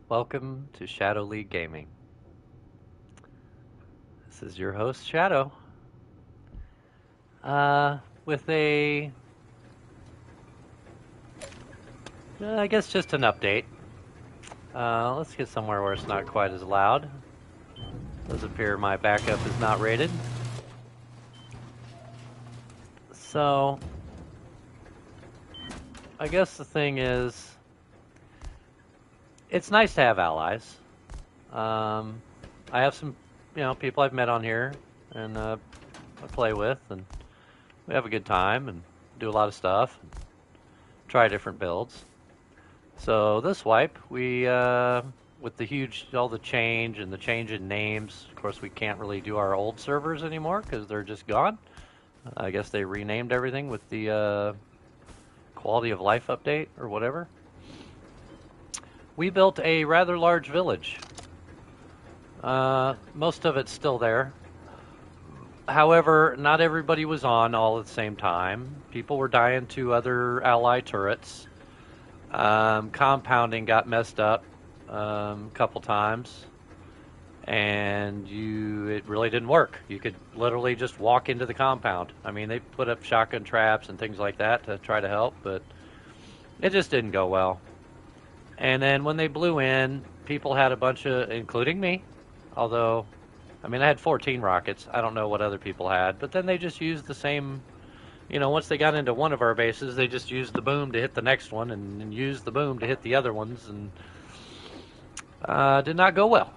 Welcome to Shadowleague Gaming. This is your host, Shadow. With I guess just an update. Let's get somewhere where it's not quite as loud. Does appear my backup is not rated. So, I guess the thing is, it's nice to have allies. I have some, people I've met on here, and I play with, and we have a good time, and do a lot of stuff, and try different builds. So this wipe, we with all the change and the change in names. Of course, we can't really do our old servers anymore because they're just gone. I guess they renamed everything with the quality of life update or whatever. We built a rather large village. Most of it's still there. However, not everybody was on all at the same time. People were dying to other ally turrets. Compounding got messed up a couple times, and it really didn't work. You could literally just walk into the compound. I mean, they put up shotgun traps and things like that to try to help, but it just didn't go well. And then when they blew in, people had a bunch of, including me, although, I mean, I had 14 rockets. I don't know what other people had, but then they just used the same, once they got into one of our bases, they just used the boom to hit the next one and used the boom to hit the other ones, and did not go well.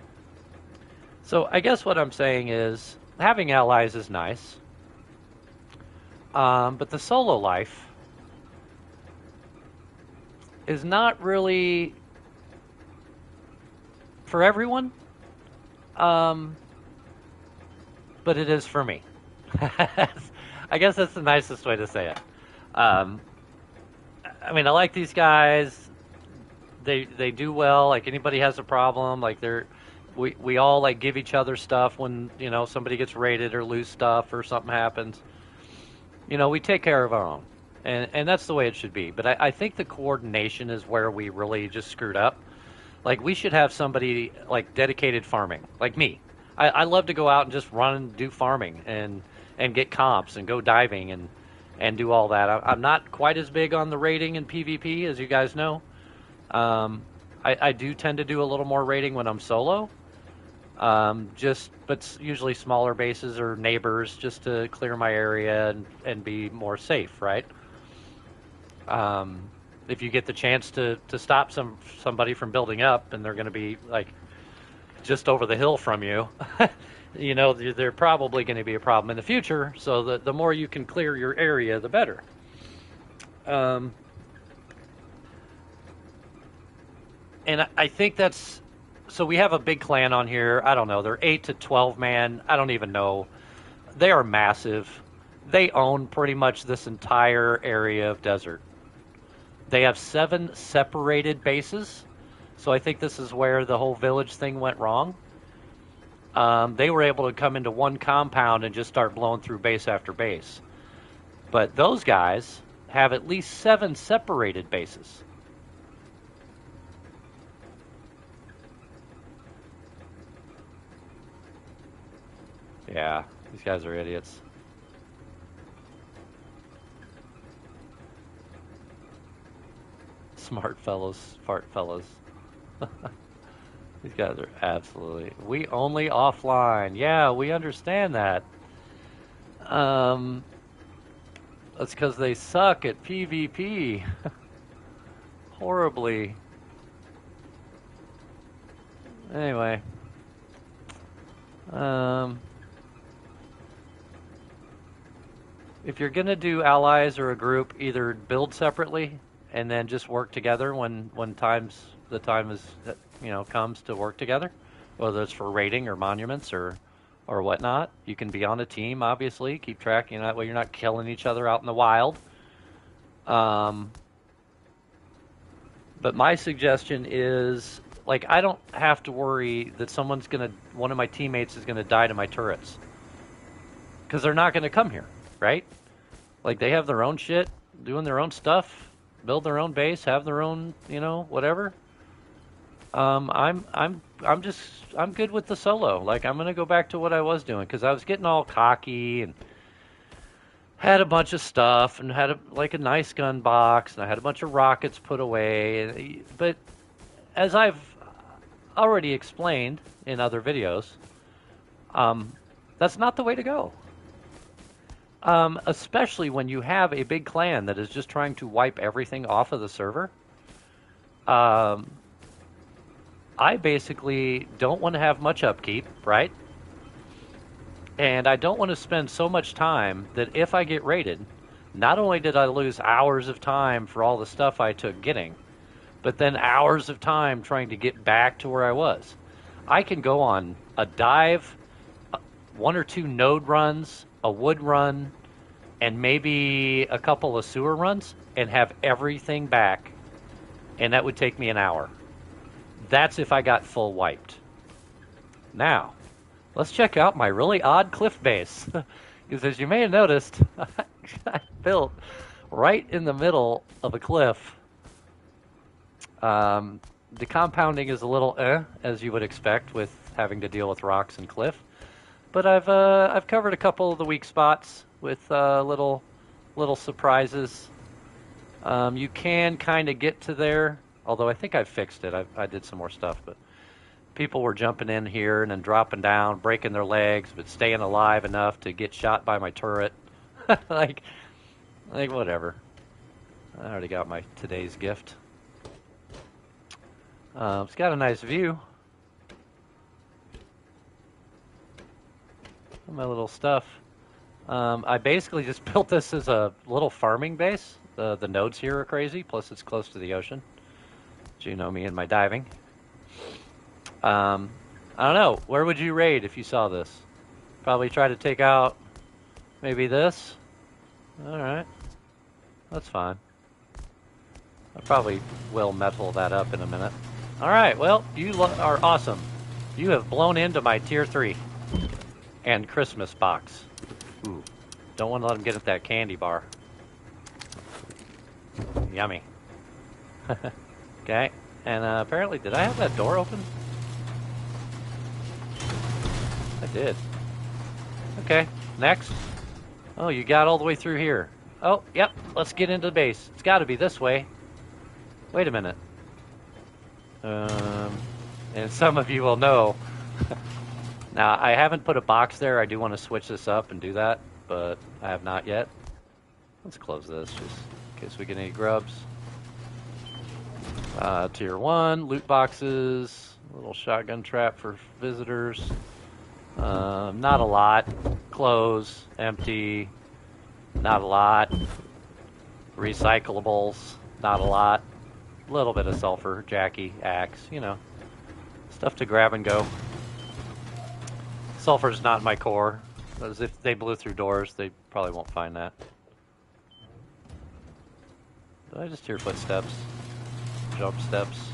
So I guess what I'm saying is having allies is nice, but the solo life is not really for everyone, but it is for me. I guess that's the nicest way to say it. I mean, I like these guys. They do well. Like, anybody has a problem, like we all like give each other stuff when somebody gets raided or lose stuff or something happens. We take care of our own, and that's the way it should be. But I think the coordination is where we really just screwed up. Like, we should have somebody like dedicated farming, like me. I love to go out and just run and do farming and get comps and go diving and do all that. I'm not quite as big on the raiding and PvP, as you guys know. I do tend to do a little more raiding when I'm solo. But usually smaller bases or neighbors, just to clear my area and be more safe, right? If you get the chance to stop somebody from building up, and they're going to be like just over the hill from you, they're probably going to be a problem in the future. So the more you can clear your area, the better. And I think that's, so we have a big clan on here. I don't know. They're 8 to 12 man. I don't even know. They are massive. They own pretty much this entire area of desert. They have 7 separated bases. So I think this is where the whole village thing went wrong. They were able to come into one compound and just start blowing through base after base. But those guys have at least 7 separated bases. Yeah, these guys are idiots. Smart fellows, fart fellows. These guys are absolutely. We only offline. Yeah, we understand that. That's because they suck at PvP. Horribly. Anyway. If you're gonna do allies or a group, either build separately and then just work together when the time is comes to work together, whether it's for raiding or monuments or whatnot. You can be on a team, obviously. Keep track. That way you're not killing each other out in the wild. But my suggestion is, like, I don't have to worry that one of my teammates is gonna die to my turrets, because they're not gonna come here, right? Like, they have their own shit, doing their own stuff, build their own base, have their own, whatever. I'm good with the solo. Like I'm gonna go back to what I was doing because I was getting all cocky and had a bunch of stuff and had like a nice gun box and I had a bunch of rockets put away. But as I've already explained in other videos, um, that's not the way to go. Especially when you have a big clan that is just trying to wipe everything off of the server. Um, I basically don't want to have much upkeep, right? And I don't want to spend so much time that if I get raided, not only did I lose hours of time for all the stuff I took getting, but then hours of time trying to get back to where I was. I can go on a dive, one or two node runs, a wood run, and maybe a couple of sewer runs and have everything back. And that would take me an hour. That's if I got full wiped. Now, let's check out my really odd cliff base. Because as you may have noticed, I built right in the middle of a cliff. The compounding is a little as you would expect with having to deal with rocks and cliff. But I've covered a couple of the weak spots with little surprises. You can kind of get to there, although I think I fixed it. I did some more stuff, but people were jumping in here and then dropping down, breaking their legs, but staying alive enough to get shot by my turret. like whatever. I already got my today's gift. It's got a nice view. My little stuff. I basically just built this as a little farming base. The nodes here are crazy, plus it's close to the ocean. You know me and my diving. I don't know. Where would you raid if you saw this? Probably try to take out maybe this. All right. That's fine. I probably will metal that up in a minute. All right. Well, you are awesome. You have blown into my tier 3 and Christmas box. Ooh. Don't want to let him get at that candy bar. Yummy. Okay. And apparently, did I have that door open? I did. Okay. Next. Oh, you got all the way through here. Oh, yep. Let's get into the base. It's got to be this way. Wait a minute. And some of you will know. Now, I haven't put a box there. I do want to switch this up and do that, but I have not yet. Let's close this just in case we get any grubs. Tier 1, loot boxes, a little shotgun trap for visitors. Not a lot. Clothes, empty. Not a lot. Recyclables, not a lot. A little bit of sulfur, Jackie, axe, you know. Stuff to grab and go. Sulfur's not in my core. As if they blew through doors, they probably won't find that. Did I just hear footsteps? Jump steps?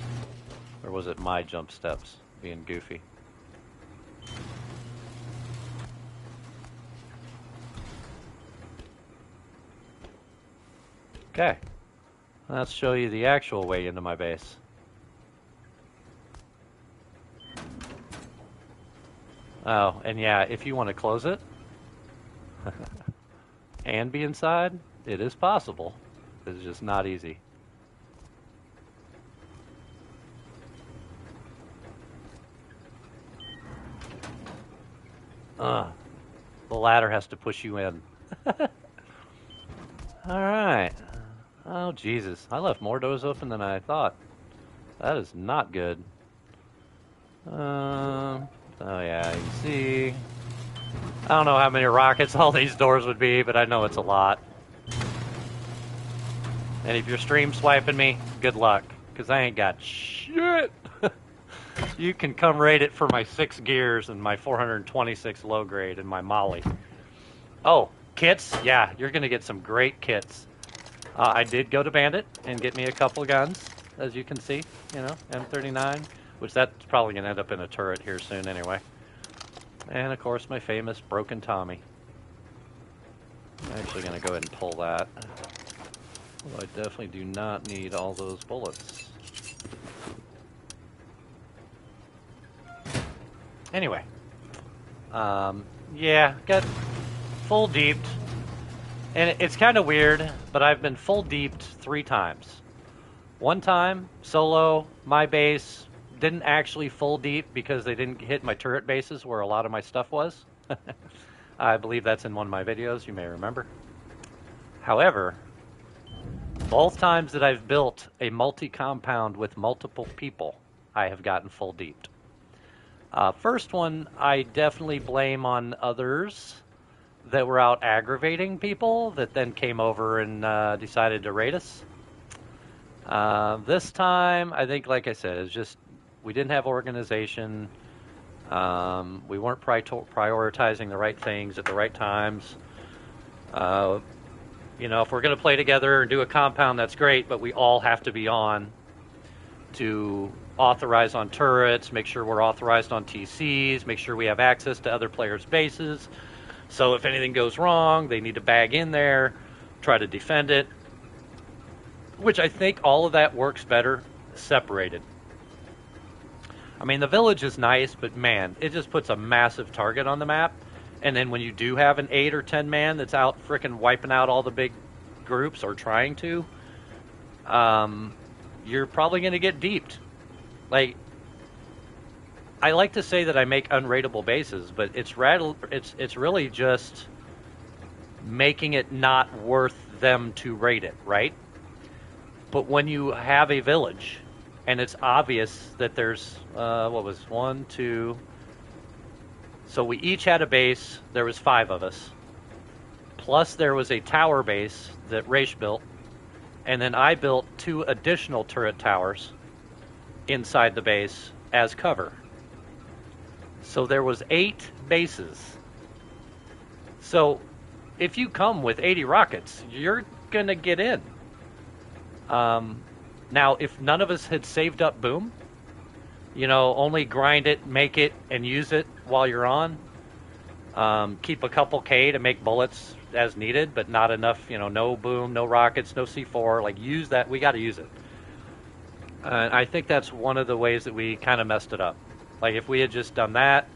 Or was it my jump steps being goofy? Okay. Let's show you the actual way into my base. Oh, and yeah, if you want to close it and be inside, it is possible. It's just not easy. The ladder has to push you in. Alright. Oh, Jesus. I left more doors open than I thought. That is not good. Oh, yeah, you can see. I don't know how many rockets all these doors would be, but I know it's a lot. And if you're stream swiping me, good luck, because I ain't got shit. You can come raid it for my 6 gears and my 426 low grade and my molly. Oh, kits? Yeah, you're going to get some great kits. I did go to Bandit and get me a couple of guns, as you can see. You know, M39, which that's probably going to end up in a turret here soon anyway. And, of course, my famous Broken Tommy. I'm actually going to go ahead and pull that. Although I definitely do not need all those bullets. Anyway, yeah, got full deeped, and it's kind of weird, but I've been full deeped 3 times. One time, solo, my base didn't actually full deep because they didn't hit my turret bases where a lot of my stuff was. I believe that's in one of my videos, you may remember. However, both times that I've built a multi-compound with multiple people, I have gotten full deeped. First one, I definitely blame on others that were out aggravating people that then came over and decided to raid us. This time, I think, like I said, it's just we didn't have organization. We weren't prioritizing the right things at the right times. If we're going to play together and do a compound, that's great, but we all have to be on to authorize on turrets, make sure we're authorized on TCs, make sure we have access to other players' bases. So if anything goes wrong, they need to bag in there, try to defend it, which I think all of that works better separated. I mean, the village is nice, but man, it just puts a massive target on the map. And then when you do have an 8 or 10 man that's out frickin' wiping out all the big groups or trying to, you're probably going to get deeped. Like, I like to say that I make unrateable bases, but it's really just making it not worth them to rate it, right? But when you have a village, and it's obvious that there's, 1, 2... So we each had a base, there was 5 of us. Plus there was a tower base that Raish built, and then I built 2 additional turret towers inside the base as cover. So there was 8 bases. So if you come with 80 rockets, you're gonna get in. Now, if none of us had saved up boom, only grind it, make it, and use it while you're on. Keep a couple K to make bullets as needed, but not enough, no boom, no rockets, no C4. Like, use that. We got to use it. I think that's one of the ways that we kind of messed it up. Like, if we had just done that,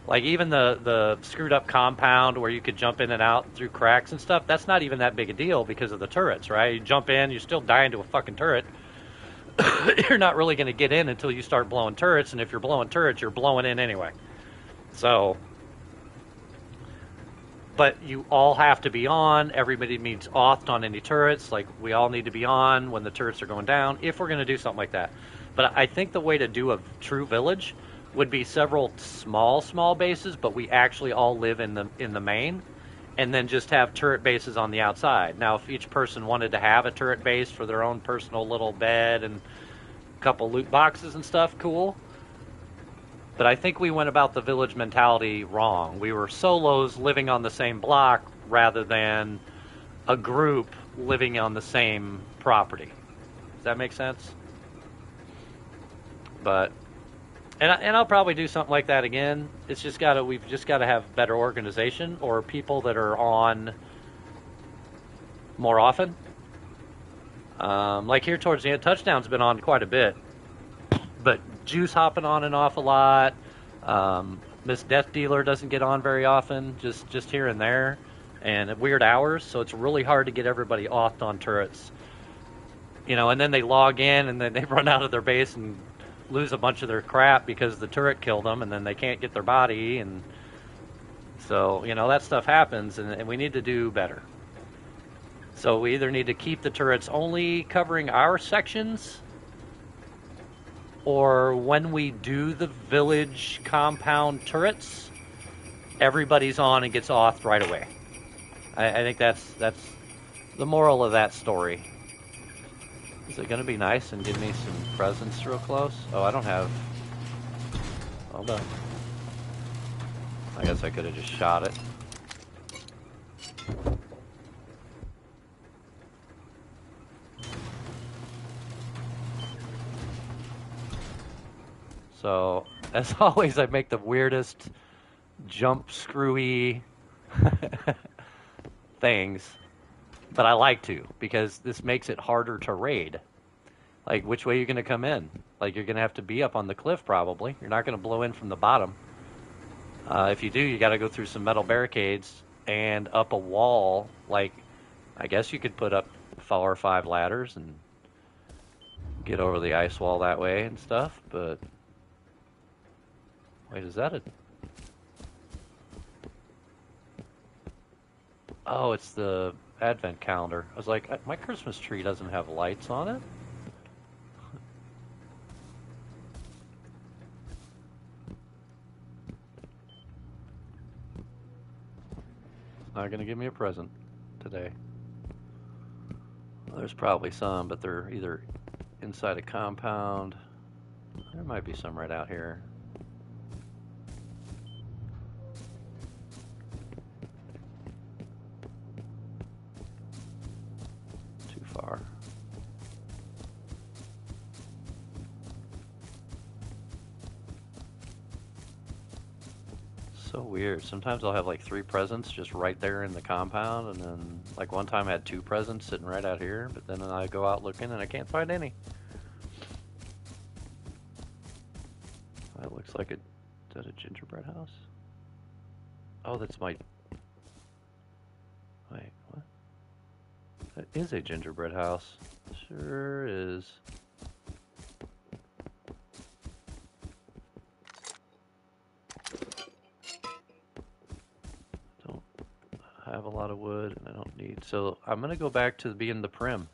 like even the screwed up compound where you could jump in and out through cracks and stuff, that's not even that big a deal because of the turrets, right? You jump in, you're still dying to a fucking turret. You're not really going to get in until you start blowing turrets, and if you're blowing turrets, you're blowing in anyway. So, but you all have to be on. Everybody needs authed on any turrets. Like, we all need to be on when the turrets are going down if we're going to do something like that. But I think the way to do a true village would be several small bases, but we actually all live in the main, and then just have turret bases on the outside. Now, if each person wanted to have a turret base for their own personal little bed and a couple loot boxes and stuff, cool. But I think we went about the village mentality wrong. We were solos living on the same block rather than a group living on the same property. Does that make sense? But and I'll probably do something like that again. We've just got to have better organization or people that are on more often. Like here towards the end, Touchdown's been on quite a bit, but Juice hopping on and off a lot. Miss Death Dealer doesn't get on very often, just here and there, and at weird hours. So it's really hard to get everybody offed on turrets. And then they log in and then they run out of their base and lose a bunch of their crap because the turret killed them, and then they can't get their body, and so that stuff happens, and we need to do better. So we either need to keep the turrets only covering our sections, or when we do the village compound turrets, everybody's on and gets offed right away. I think that's the moral of that story. Is it going to be nice and give me some presents real close? Oh, I don't have... Hold on. I guess I could have just shot it. So, as always, I make the weirdest jump screwy things. But I like to, because this makes it harder to raid. Like, which way are you going to come in? Like, you're going to have to be up on the cliff, probably. You're not going to blow in from the bottom. If you do, you got to go through some metal barricades and up a wall. Like, I guess you could put up 4 or 5 ladders and get over the ice wall that way and stuff. But wait, is that a? Oh, it's the advent calendar. I was like, my Christmas tree doesn't have lights on it. It's not gonna give me a present today. Well, there's probably some, but they're either inside a compound. There might be some right out here. Too far. So weird. Sometimes I'll have like 3 presents just right there in the compound, and then like one time I had 2 presents sitting right out here, but then I go out looking and I can't find any. That looks like is that a gingerbread house? Oh, that's my. Wait, what? That is a gingerbread house. Sure is. Don't have a lot of wood, and I don't need. So I'm gonna go back to being the prim.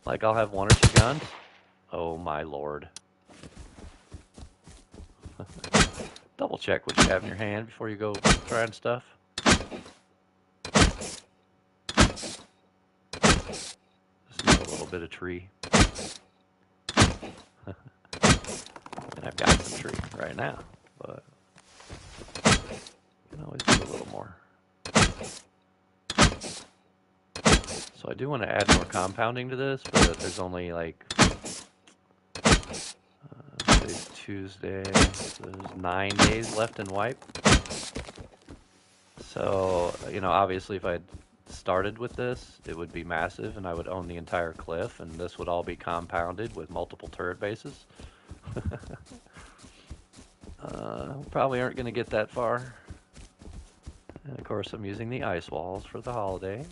Like I'll have 1 or 2 guns. Oh my lord. Double check what you have in your hand before you go trying stuff. Just need a little bit of tree. And I've got some tree right now, but I can always do a little more. So I do want to add more compounding to this, but there's only like today's Tuesday, so there's 9 days left in wipe. So, you know, obviously if I had started with this, it would be massive and I would own the entire cliff, and this would all be compounded with multiple turret bases. Probably aren't going to get that far. And of course I'm using the ice walls for the holidays.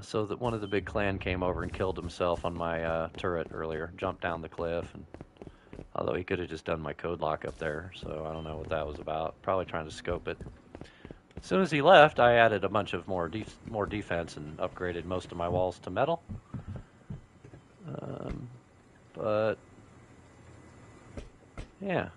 So that one of the big clan came over and killed himself on my turret earlier, jumped down the cliff, and although he could have just done my code lock up there, so I don't know what that was about. Probably trying to scope it. As soon as he left, I added a bunch of more defense and upgraded most of my walls to metal. But yeah.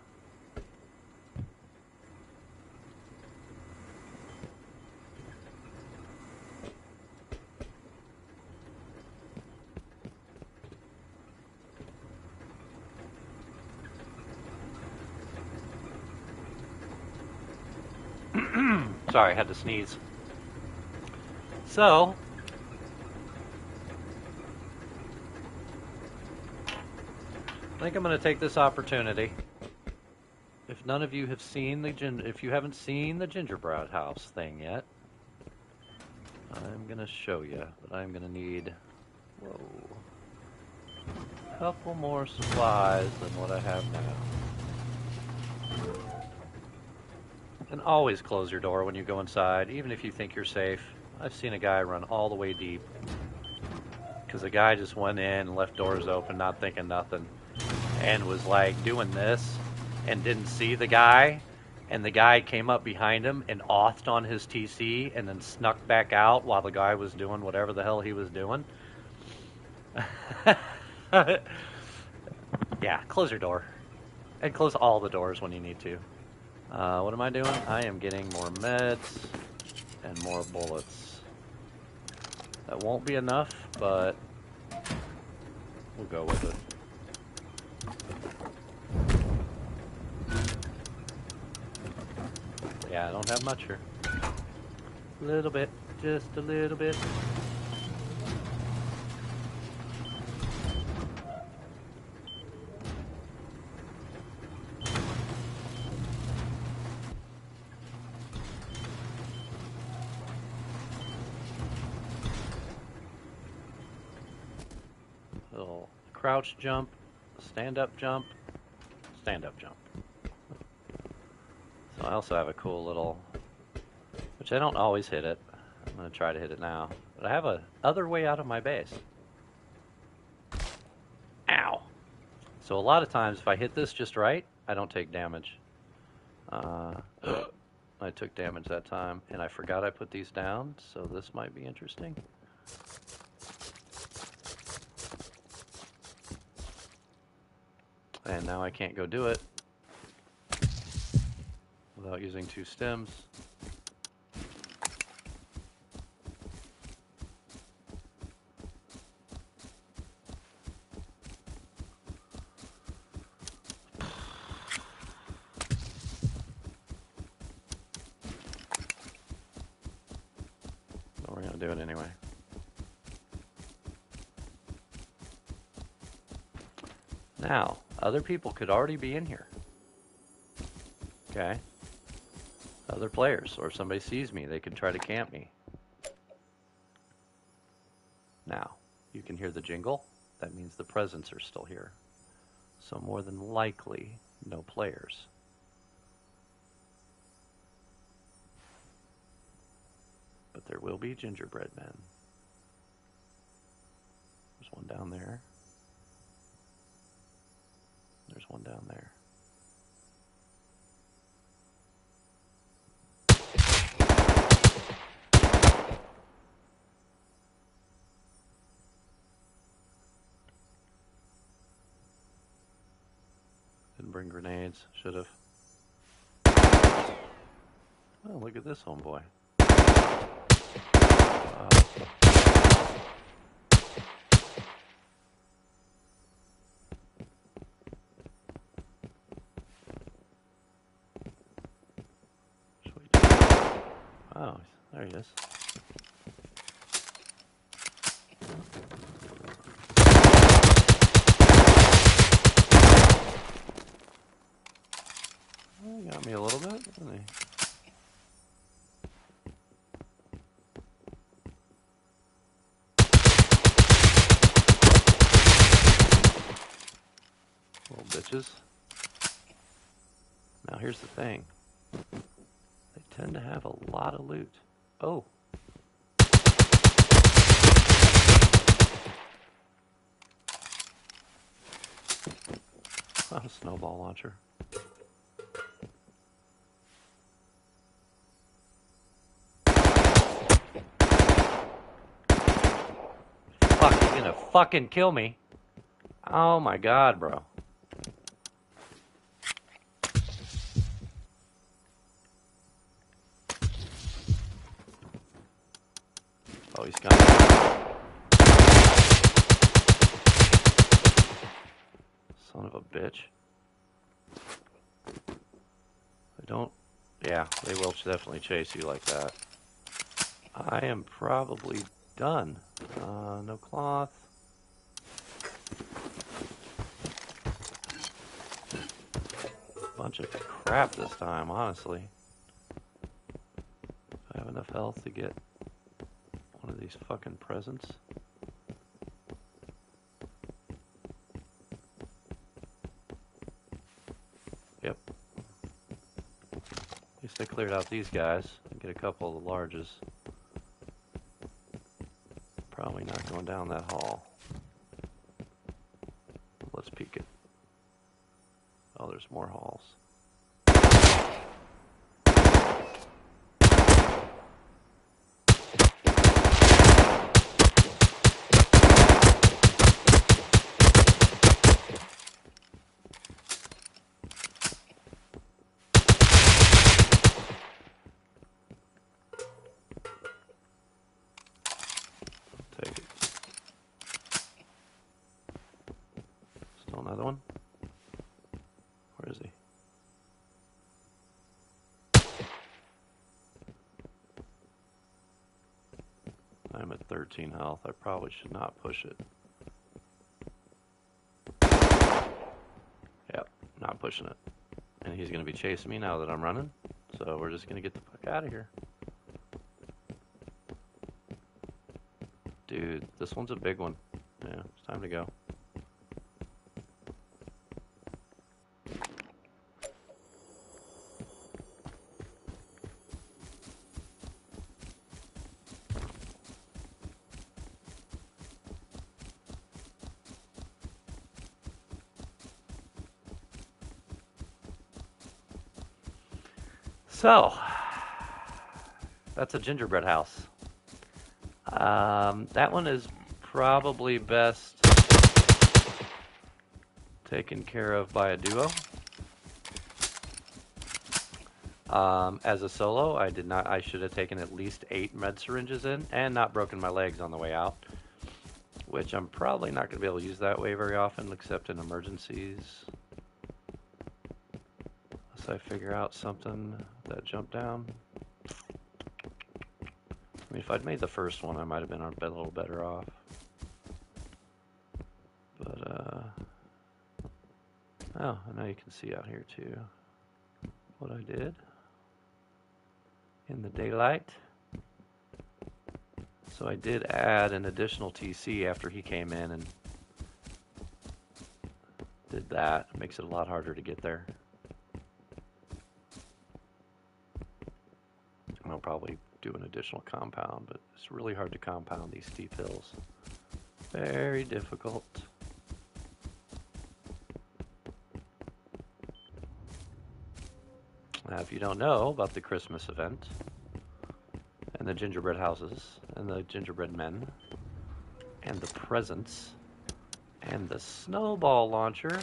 Sorry, I had to sneeze. So, I think I'm going to take this opportunity. If none of you have seen if you haven't seen the gingerbread house thing yet, I'm going to show you. But I'm going to need, a couple more supplies than what I have now. And always close your door when you go inside, even if you think you're safe. I've seen a guy run all the way deep because the guy just went in and left doors open, not thinking nothing, and was like doing this and didn't see the guy, and the guy came up behind him and authed on his TC and then snuck back out while the guy was doing whatever the hell he was doing. Yeah, close your door. And close all the doors when you need to. What am I doing? I am getting more meds and more bullets. That won't be enough, but we'll go with it. Yeah, I don't have much here. A little bit, just a little bit. Little crouch jump stand up jump, stand up jump. So I also have a cool little, which I don't always hit it. I'm going to try to hit it now. But I have a other way out of my base. Ow! So a lot of times if I hit this just right, I don't take damage. I took damage that time, and I forgot I put these down, so this might be interesting. And now I can't go do it without using 2 stems. But we're going to do it anyway. Now, other people could already be in here. Okay? Other players, or if somebody sees me, they could try to camp me. Now, you can hear the jingle. That means the presents are still here. So more than likely, no players. But there will be gingerbread men. There's one down there. There's one down there. Didn't bring grenades. Should have. Oh, look at this homeboy. Oh, there he is. Well, he got me a little bit, didn't he? Little bitches. Now here's the thing. They tend to have a lot of loot. Oh. A snowball launcher. Fuck, he's gonna fucking kill me. Oh my god, bro. Oh, he's got son of a bitch. I don't... Yeah, they will definitely chase you like that. I am probably done. No cloth. Bunch of crap this time, honestly. I have enough health to get one of these fucking presents. Yep. At least I cleared out these guys and get a couple of the larges. Probably not going down that hall. Let's peek it. Oh, there's more halls. Take it. Still another one? Where is he? I'm at 13 health. I probably should not push it. Yep, not pushing it. And he's going to be chasing me now that I'm running. So we're just going to get the fuck out of here. Dude, this one's a big one. Yeah, it's time to go. So, that's a gingerbread house. That one is probably best taken care of by a duo. As a solo, I did not. I should have taken at least 8 med syringes in and not broken my legs on the way out, which I'm probably not going to be able to use that way very often, except in emergencies. Unless I figure out something that jump down. I mean, if I'd made the first one, I might have been a little better off. But, oh, and now you can see out here too what I did in the daylight. So I did add an additional TC after he came in and did that. It makes it a lot harder to get there. I'll probably do an additional compound, but it's really hard to compound these steep hills. Very difficult. Now, if you don't know about the Christmas event, and the gingerbread houses, and the gingerbread men, and the presents, and the snowball launcher,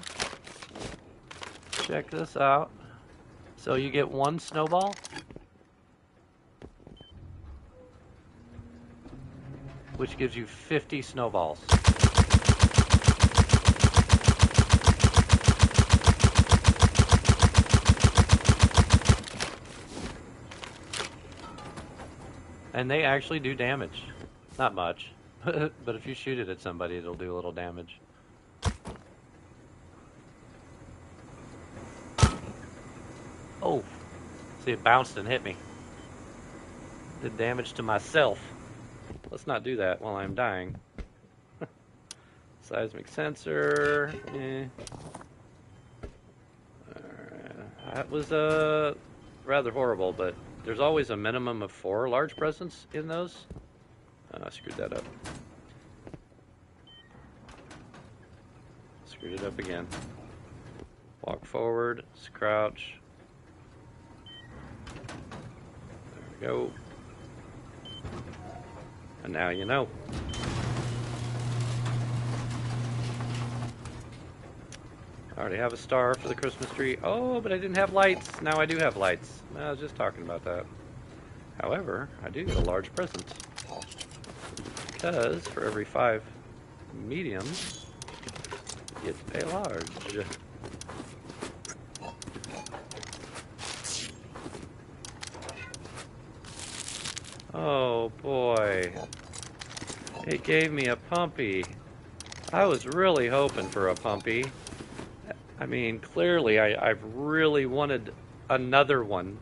check this out. So you get 1 snowball, which gives you 50 snowballs. And they actually do damage. Not much, but if you shoot it at somebody, it'll do a little damage. Oh, see, it bounced and hit me. Did damage to myself. Let's not do that while I'm dying. Seismic sensor. That was rather horrible, but there's always a minimum of 4 large presents in those. I screwed that up. Screwed it up again. Walk forward, crouch. There we go. And now you know. I already have a star for the Christmas tree. Oh, but I didn't have lights. Now I do have lights. I was just talking about that. However, I do get a large present. Because for every 5 mediums, you get a large. Oh boy. It gave me a pumpy. I was really hoping for a pumpy. I mean, clearly I've really wanted another one.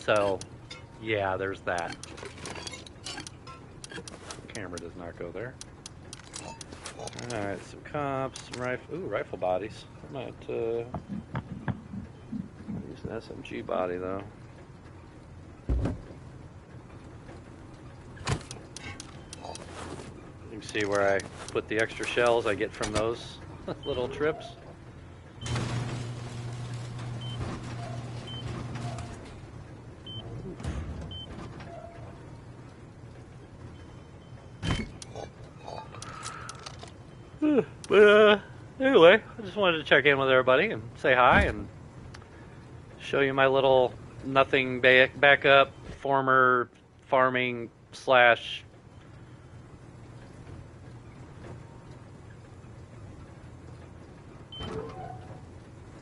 So, yeah, there's that. The camera does not go there. Alright, some comps, some rifle bodies. I might use an SMG body though. You can see where I put the extra shells I get from those little trips. But anyway, I just wanted to check in with everybody and say hi and show you my little nothing backup former farming slash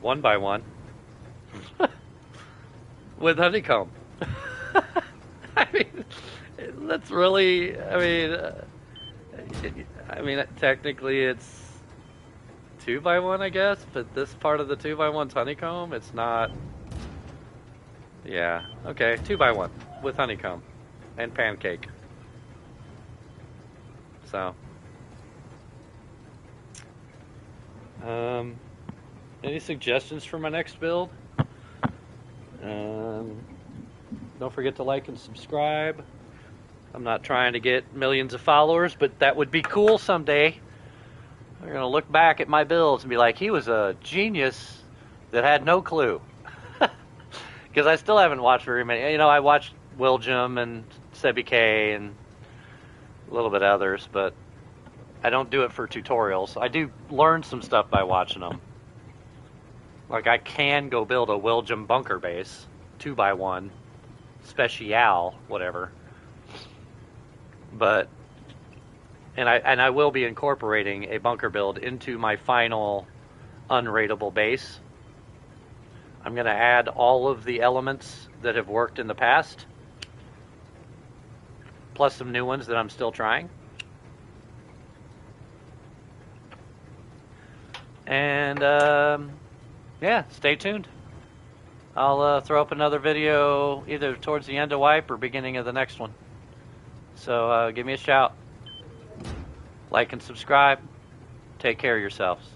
one by one with honeycomb. I mean, that's really, I mean, technically it's 2 by 1, I guess, but this part of the 2 by 1's honeycomb. It's not. Yeah, okay, 2 by 1 with honeycomb and pancake. So, any suggestions for my next build? Don't forget to like and subscribe. I'm not trying to get millions of followers, but that would be cool someday. They're going to look back at my builds and be like, he was a genius that had no clue. Because I still haven't watched very many. You know, I watched Willjum and Sebi K and a little bit others, but I don't do it for tutorials. I do learn some stuff by watching them. Like, I can go build a Willjum bunker base, 2x1, special, whatever. But, and I will be incorporating a bunker build into my final unrateable base. I'm going to add all of the elements that have worked in the past, plus some new ones that I'm still trying. And, yeah, stay tuned. I'll throw up another video either towards the end of Wipe or beginning of the next one. So give me a shout. Like and subscribe. Take care of yourselves.